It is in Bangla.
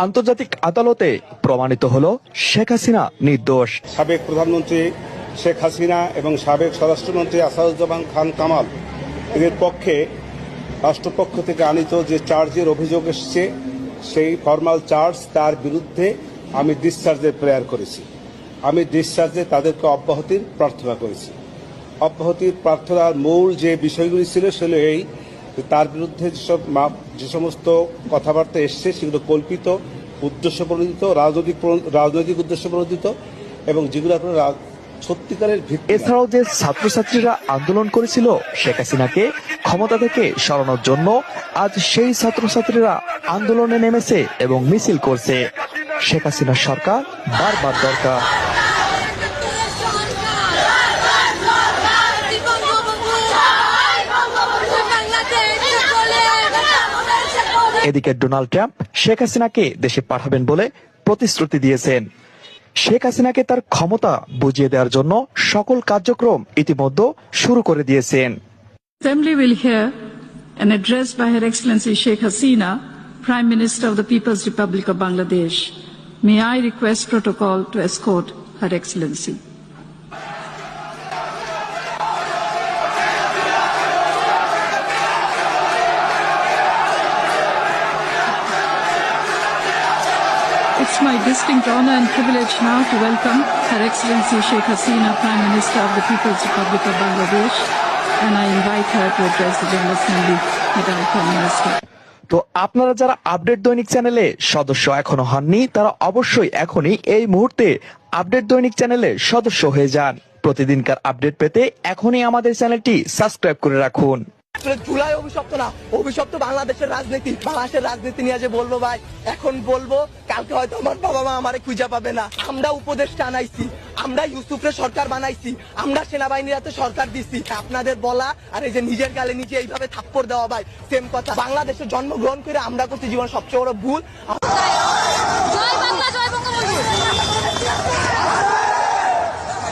আন্তর্জাতিক আদালতে প্রমাণিত হলো শেখ হাসিনা নির্দোষ। সাবেক প্রধানমন্ত্রী শেখ হাসিনা এবং সাবেক স্বরাষ্ট্রমন্ত্রী আসাদুজ্জামান খান কামাল এদের পক্ষে রাষ্ট্রপক্ষ থেকে আনিত যে চার্জের অভিযোগ এসছে, সেই ফরমাল চার্জ, তার বিরুদ্ধে আমি ডিসচার্জের প্রেয়ার করেছি। আমি ডিসচার্জে তাদেরকে অব্যাহতির প্রার্থনা করেছি। অব্যাহতির প্রার্থনার মূল যে বিষয়গুলি ছিল সেগুলো এই, তার বিরুদ্ধে যে সমস্ত কথাবার্তা এসছে সেগুলো কল্পিত, উদ্দেশ্যপ্রণোদিত, রাজনৈতিক উদ্দেশ্যপ্রণোদিত এবং যেগুলো আপনার সত্যিকারের ভিত্তি। এছাড়াও যে ছাত্রছাত্রীরা আন্দোলন করেছিল শেখ হাসিনাকে ক্ষমতা থেকে সরানোর জন্য, আজ সেই ছাত্রছাত্রীরা আন্দোলনে নেমেছে এবং মিছিল করছে। শেখ হাসিনার সরকার বারবার দরকার। এদিকে ডোনাল্ড ট্রাম্প শেখ হাসিনাকে দেশে পাঠাবেন বলে প্রতিশ্রুতি দিয়েছেন। শেখ হাসিনাকে তার ক্ষমতা বুঝিয়ে দেওয়ার জন্য সকল কার্যক্রম ইতিমধ্যে শুরু করে দিয়েছেন। Assembly will hear an address by Her Excellency Sheikh Hasina, Prime Minister of the People's Republic of Bangladesh. May I request protocol to escort Her Excellency. It's my distinct honor and privilege now to welcome Her Excellency Sheikh Hasina, Prime Minister of the People's Republic of Bangladesh, and I invite her to address the General Assembly. Madam Prime Minister. তো আপনারা যারা আপডেট দৈনিক চ্যানেলে সদস্য এখনো হননি, তারা অবশ্যই এখনই এই মুহূর্তে আপডেট দৈনিক চ্যানেলে সদস্য হয়ে যান। প্রতিদিনকার আপডেট পেতে এখনই আমাদের চ্যানেলটি সাবস্ক্রাইব করে রাখুন। জুলাই অভিশপ্ত না, অভিশপ্ত বাংলাদেশের রাজনীতি। বাংলাদেশের রাজনীতি নিয়ে যে বলবো ভাই, এখন বলবো, কালকে হয়তো আমার বাবা মা আমারে খুঁজে পাবে না। আমরা উপদেষ্টা আনাইছি, আমরা ইউসুফের সরকার বানাইছি, আমরা সেনাবাহিনীর হাতে সরকার দিচ্ছি। আপনাদের বলা আর এই যে নিজের গালে নিজে এইভাবে থাপ্পড় দেওয়া ভাই সেম কথা। বাংলাদেশে জন্মগ্রহণ করে আমরা করছি জীবন সবচেয়ে বড় ভুল।